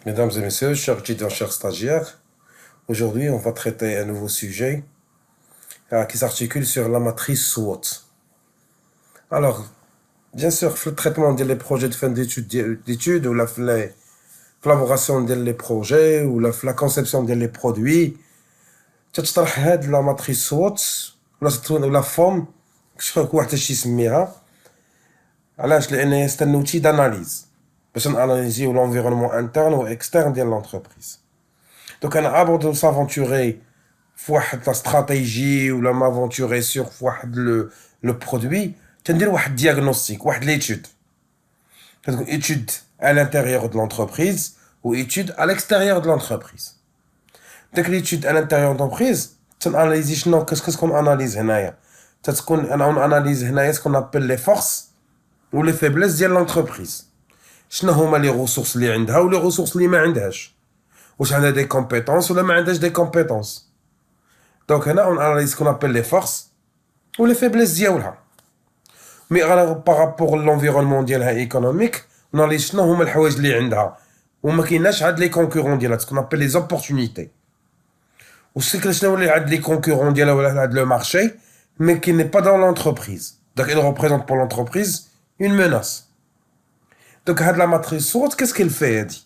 Mesdames et messieurs, chers étudiants, chers stagiaires, aujourd'hui on va traiter un nouveau sujet qui s'articule sur la matrice SWOT. Alors, bien sûr, le traitement des projets de fin d'études ou la collaboration des projets ou la conception des produits, تطرح هاد la matrice SWOT ولا forme شكون واحد اش يسميها علاش لان c'est un outil d'analyse باش ناناليزيو l'environnement interne ou externe ديال l'entreprise. Donc, avant de s'aventurer sur la stratégie ou de m'aventurer sur le produit, tu as un diagnostic, une étude. Une étude à l'intérieur de l'entreprise ou une étude à l'extérieur de l'entreprise. Donc, l'étude à l'intérieur de l'entreprise, tu analyses qu'est-ce qu'on analyse هنايا. On analyse ce qu'on appelle les forces ou les faiblesses de l'entreprise. شنو هما les ressources اللي عندها ou les ressources اللي ما عندهاش. واش عندها des compétences ولا ما عندهاش des compétences. Donc هنا on analyse ce qu'on appelle les forces ou les faiblesses ديالها. Mais par rapport à l'environnement ديالها économique, on analyse شنو هما الحوايج اللي عندها وما كايناش عند les concurrents ديالها, ce qu'on appelle les opportunités. وسكر شنو اللي عند les concurrents ديالها ولا عند le marché mais qui n'est pas dans l'entreprise. Donc il représente pour l'entreprise une menace. Donc هاد la matrice SWOT, qu'est-ce qu'elle fait هادي؟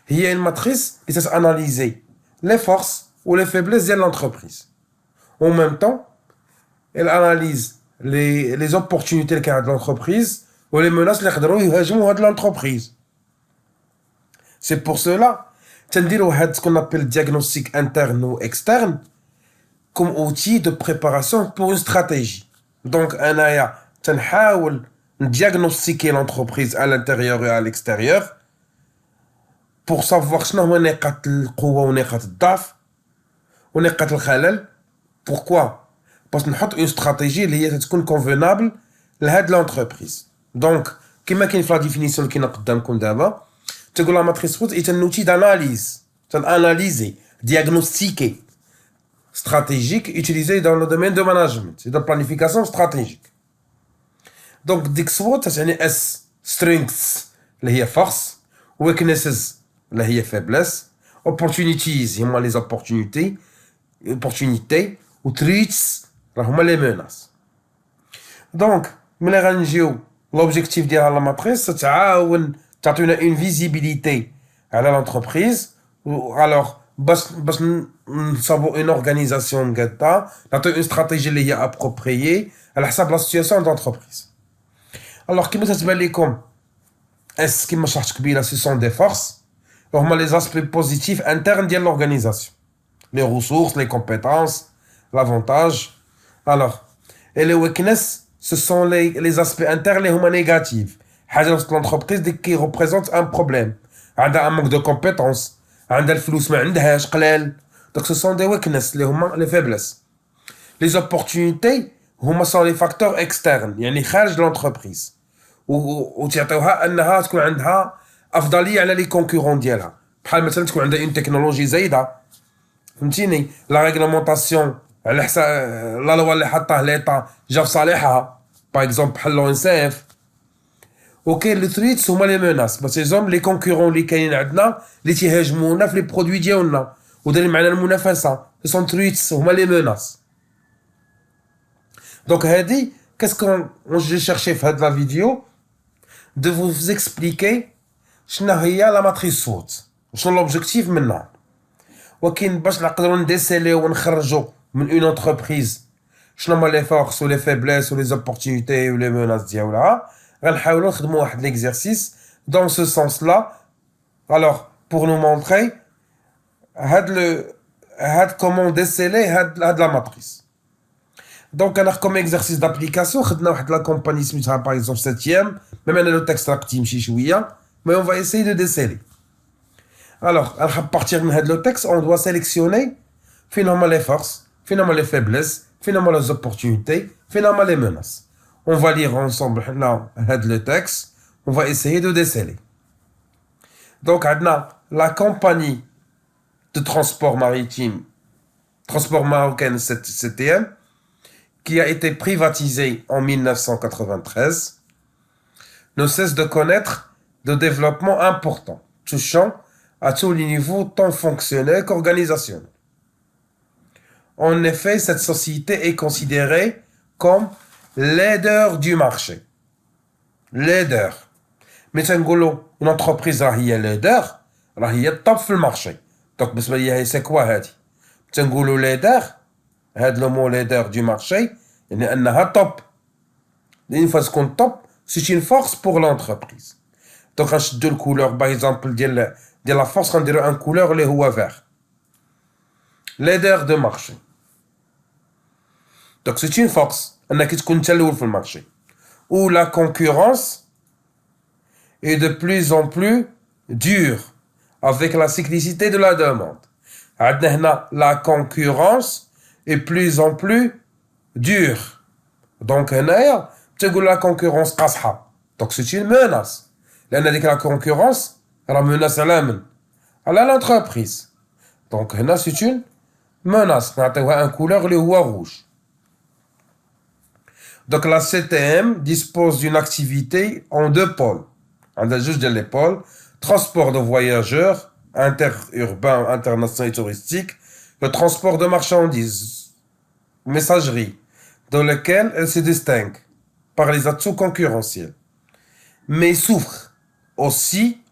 هي une matrice qui sait analyser les forces ou les faiblesses de l'entreprise. En même temps, elle analyse les opportunités qu'a de l'entreprise ou les menaces de l'entreprise. C'est pour cela que ce qu'on appelle diagnostic interne ou externe comme outil de préparation pour une stratégie. Donc, on a diagnostiquer l'entreprise à l'intérieur et à l'extérieur pour savoir شنو هما نقاط القوة ونقاط الضعف ونقاط الخلل. Pourquoi? Parce que نحط une stratégie اللي هي تكون convenable لهاد l'entreprise. Donc كما كاين في لا ديفينيسيون اللي كاينه قدامكم دابا تقول لا ماتريس SWOT est un outil d'analyse, analyser, diagnostiquer stratégique utilisé dans le domaine de management et de planification stratégique. Donc ديك SWOT تعني S strengths اللي هي force, weaknesses اللي هي faiblesse, opportunities هما les opportunités و threats هما les menaces. Donc ملي غنجيو l'objectif ديال لا ماتريس تعاون تعطينا une visibilité على l'entreprise. Alors باش نصاوبو une organisation قادة نعطيو une stratégie اللي هي appropriée على حساب la situation d'entreprise. Alors كيما تتبان لكم S كيما شرحت قبيله ce sont des forces هما les aspects positifs internes ديال l'organisation, les ressources, les compétences, l'avantage. Alors et les weaknesses ce sont les aspects internes les huma négatifs, حاجه في l'entreprise qui représente un problème, عندها un manque de compétences, عندها الفلوس ما عندهاش قلال. Donc ce sont des weaknesses اللي هما les faiblesses. Les opportunités هما sont les facteurs externes يعني خارج l'entreprise وتعطيوها انها تكون عندها افضليه على لي كونكورون ديالها. بحال مثلا تكون عندها اون تكنولوجي زايده, فهمتيني, لا ريغلامونطاسيون على حساب لا لوا اللي حطاه ليطا جا في صالحها باغ اكزومبل بحال لو ان سي اف. وكاين لي ثريتس هما لي موناس باش زوم لي كونكورون اللي كاينين عندنا اللي تيهاجمونا في لي برودوي ديالنا ودايرين معنا المنافسه, سون ثريتس هما لي موناس. دونك هادي كاسكو جي شيرشي في هاد لا فيديو de vous expliquer شنو هي لا ماتريس SWOT وشنو l'objectif منها, ولكن باش نقدروا نديسيليو ونخرجوا من اون انتربريز شنو هما لي فورس و لي فيبليس و لي زوبورتونيتي و لي موناس ديالها, غنحاولوا نخدموا واحد ليكزارسيس dans ce sens là. Alors pour nous montrer هاد comment déceler هاد la matrice. Donc انا comme exercice d'application خدنا واحد لا كومباني سميتها باغ اكزومبل 7e, même انا لو تكست راه يمشي شويه mais on va essayer de déceler. Alors à partir de هاد le texte on doit sélectionner فين هما les forces, فين هما les faiblesses, فين هما les opportunités, فين هما les menaces. On va lire ensemble là هاد le texte, on va essayer de déceler. Donc عندنا la compagnie de transport maritime Transport Marocain 7e qui a été privatisé en 1993, ne cesse de connaître de développements importants, touchant à tous les niveaux, tant fonctionnels qu'organisationnels. En effet, cette société est considérée comme leader du marché. Leader. Mais une entreprise راهي leader, راهي top في المارشي. Donc بالنسبة لي c'est quoi هذه؟ تنقولوا leader, هذا le mot leader du marché, يعني أنها top. Une fois تكون top, c'est une force pour l'entreprise. Donc غنشدو الكولور par exemple ديال la force غنديرو un couleur اللي هو vert. Leader de marché. Donc c'est une force انك تكون انت الاول في المارشي. Où la concurrence est de plus en plus dure avec la cyclicité de la demande. عندنا هنا la concurrence est plus en plus dure. Donc هنايا تقول la concurrence قاصحة. Donc c'est une menace. لأن ديك la concurrence راه menace على من؟ على l'entreprise. Donc هنا c'est une menace. نعطيوها un couleur اللي هو rouge. Donc la CTM dispose d'une activité en deux pôles. عندها جوج ديال لي pôles. Transport de voyageurs, interurbain, international et touristique. Le transport de marchandises, messagerie, dans lequel elle se distingue par les atouts concurrentiels. Mais souffre aussi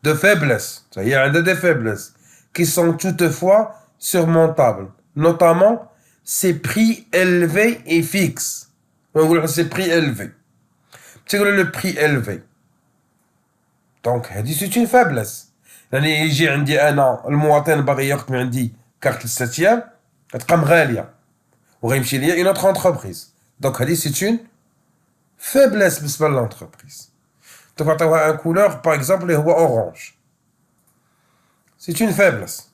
de faiblesses. Il y a des faiblesses qui sont toutefois surmontables. Notamment ses prix élevés et fixes. On va dire ses prix élevés. C'est le prix élevé. Donc, c'est une faiblesse. يعني يجي عندي أنا المواطن باغي ياخد من عندي كارت الساتيام غتبقى غالية وغيمشي ليا une autre entreprise. Donc, هذه c'est une faiblesse بالنسبة للانتربريز. Donc, غنعطيوها un couleur par exemple اللي هو orange. C'est une faiblesse.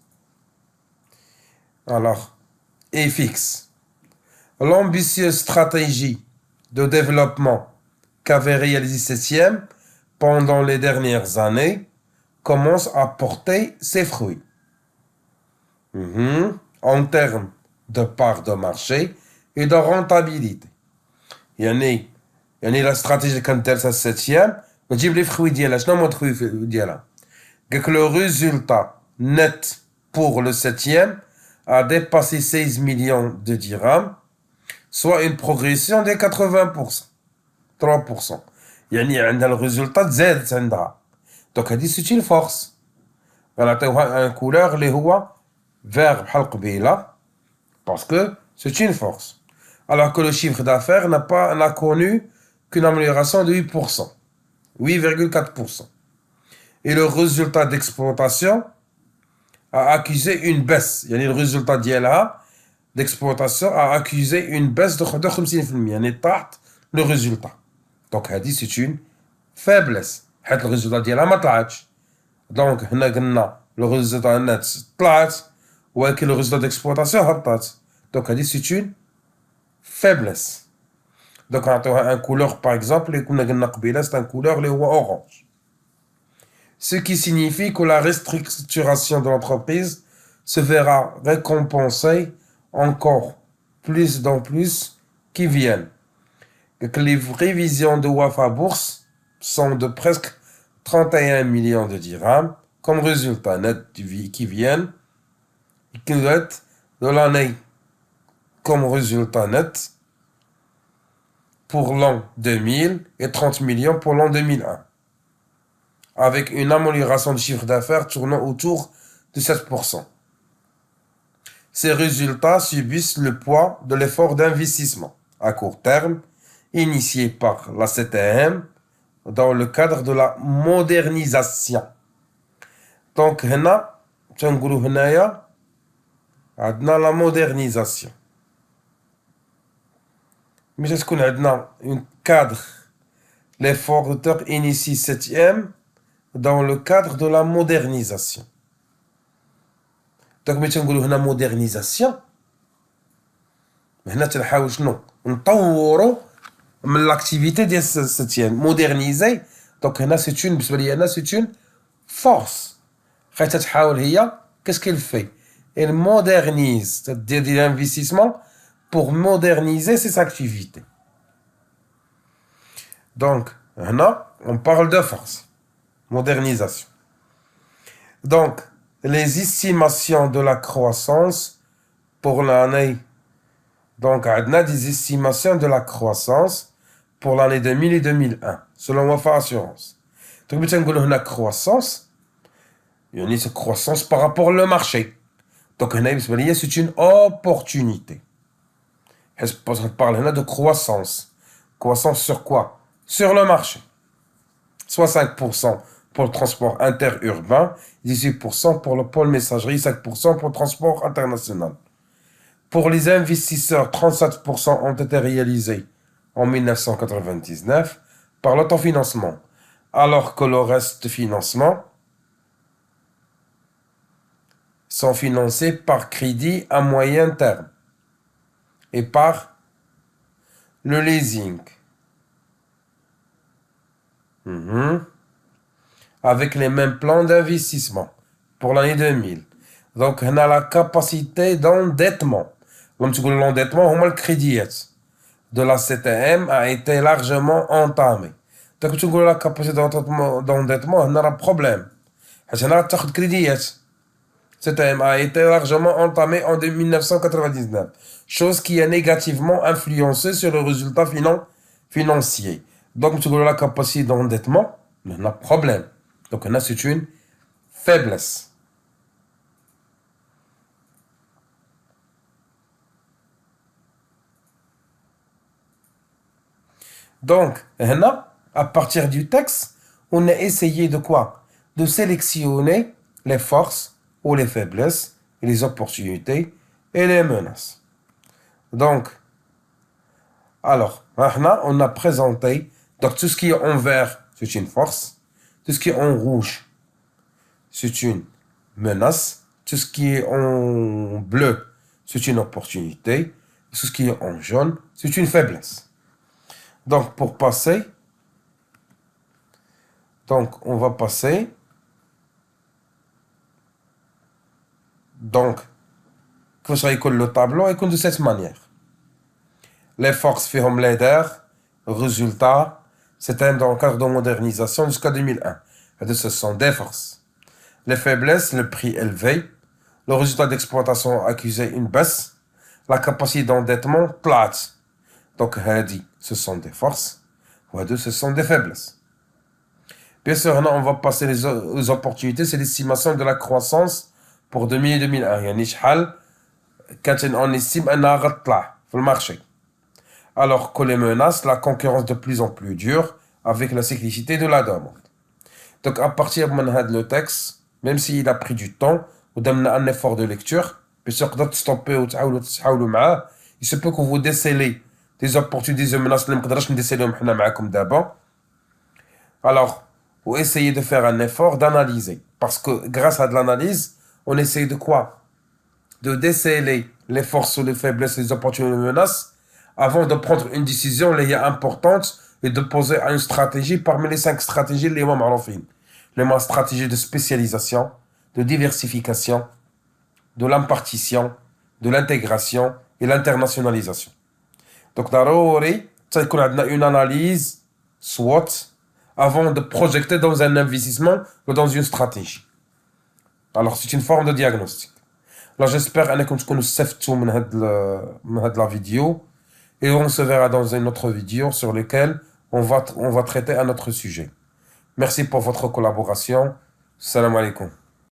Alors, et fixe. L'ambitieuse stratégie de développement qu'avait réalisé Septième pendant les dernières années commence à porter ses fruits. En termes de part de marché et de rentabilité. يعني la stratégie اللي كانت دارتها السيتيام وتجيب لي fruits ديالها. شنو هما الفروي ديالها؟ قالك le résultat net pour le septième a dépassé 16 millions de dirhams, soit une progression de 80%. 3%. يعني عندها الريزولتا تزادت عندها. دونك هادي سيت une force. غنعطيوها ان كولور اللي هو vert بحال قبيله parce que c'est une force. Alors que le chiffre d'affaires n'a connu qu'une amélioration de 8%. 8,4%. Et le résultat d'exportation a accusé une baisse. يعني le résultat ديالها d'exportation a accusé une baisse de 50%. يعني طاحت le résultat. Donc هذه c'est une faiblesse. حيت الريزولتا ديالها ما طلعتش. دونك هنا قلنا لو ريزولتا نت طلعت ولكن لو ريزولتا ديكسبورتاسيون هبطت. دونك هذه c'est une faiblesse. دونك نعطيوها ان كولور باغ اكزومبل اللي كنا قلنا قبيله c'est un couleur اللي هو orange. Ce qui signifie que la restructuration de l'entreprise se verra récompensée encore plus dans plus qui viennent. Et que les prévisions de Wafa Bourse sont de presque 31 millions de dirhams comme résultat net qui viennent, qui doit être de l'année comme résultat net pour l'an 2000 et 30 millions pour l'an 2001, avec une amélioration du chiffre d'affaires tournant autour de 7%. Ces résultats subissent le poids de l'effort d'investissement à court terme initié par la CTM dans le cadre de la modernisation. Donc, هنا تنقولوا هنايا عندنا la modernisation. Mais تكون عندنا un cadre l'effort d'auteur initie 7e dans le cadre de la modernisation. Donc, ملي تنقولوا هنا modernisation هنا تنحاول شنو نطوروا من l'activité ديال السيتيام moderniser. donc هنا c'est une بالنسبه لي انا c'est une force. حيت تحاول هي qu'est-ce qu'elle fait, elle modernise, c'est-à-dire de l'investissement pour moderniser ses activités. Donc هنا on parle de force, modernisation. Donc, les estimations de la croissance pour l'année. Donc, on a des estimations de la croissance pour l'année 2000 et 2001, selon Wafa Assurance. Donc, on a une croissance. Il y a une croissance par rapport au marché. Donc, c'est une opportunité. On parle là de croissance. Croissance sur quoi? Sur le marché. Soit 5% pour le transport interurbain, 18% pour le pôle messagerie, 5% pour le transport international. Pour les investisseurs, 37% ont été réalisés en 1999 par l'autofinancement, alors que le reste de financement sont financés par crédit à moyen terme et par le leasing. Avec les mêmes plans d'investissement pour l'année 2000. Donc, on a la capacité d'endettement. Comme tu dis, l'endettement, le crédit de la CTM a été largement entamé. Donc, tu dis, la capacité d'endettement, on a un problème. On a le crédit. CTM a été largement entamé en 1999. Chose qui a négativement influencé sur le résultat financier. Donc, tu dis, la capacité d'endettement, on a un problème. Donc, on a, c'est une faiblesse. Donc, à partir du texte, on a essayé de quoi? De sélectionner les forces ou les faiblesses, les opportunités et les menaces. Donc, alors, on a présenté, donc tout ce qui est en vert, c'est une force. Tout ce qui est en rouge, c'est une menace. Tout ce qui est en bleu, c'est une opportunité. Tout ce qui est en jaune, c'est une faiblesse. Donc, pour passer, on va passer. Donc, que ça écoute le tableau, écoute de cette manière. Les forces feront l'aider, résultat, c'était dans le cadre de modernisation jusqu'à 2001. Et ce sont des forces. Les faiblesses, le prix élevé, le résultat d'exploitation accusé une baisse, la capacité d'endettement plate. Donc, ce sont des forces, ce sont des faiblesses. Bien sûr, on va passer les opportunités, c'est l'estimation de la croissance pour 2000 et 2001. Quand on estime un arrêt dans le marché. Alors que les menaces, la concurrence de plus en plus dure avec la cyclicité de la demande. Donc, à partir de le texte, même s'il a pris du temps, ou un effort de lecture, bien sûr, il se peut que vous décelez des opportunités de menaces que nous déceler d'abord. Alors, vous essayez de faire un effort d'analyser. Parce que grâce à de l'analyse, on essaye de quoi? De déceler les forces ou les faiblesses, les opportunités et les menaces, avant de prendre une décision importante et de poser une stratégie parmi les 5 stratégies les moins marofines. Les stratégies de spécialisation, de diversification, de l'impartition, de l'intégration et l'internationalisation. Donc, ضروري تكون عندنا une analyse SWOT avant de projeter dans un investissement ou dans une stratégie. Alors, c'est une forme de diagnostic. Alors, j'espère que vous avez la vidéo et on se verra dans une autre vidéo sur laquelle on va traiter un autre sujet. Merci pour votre collaboration. Salam alaikum.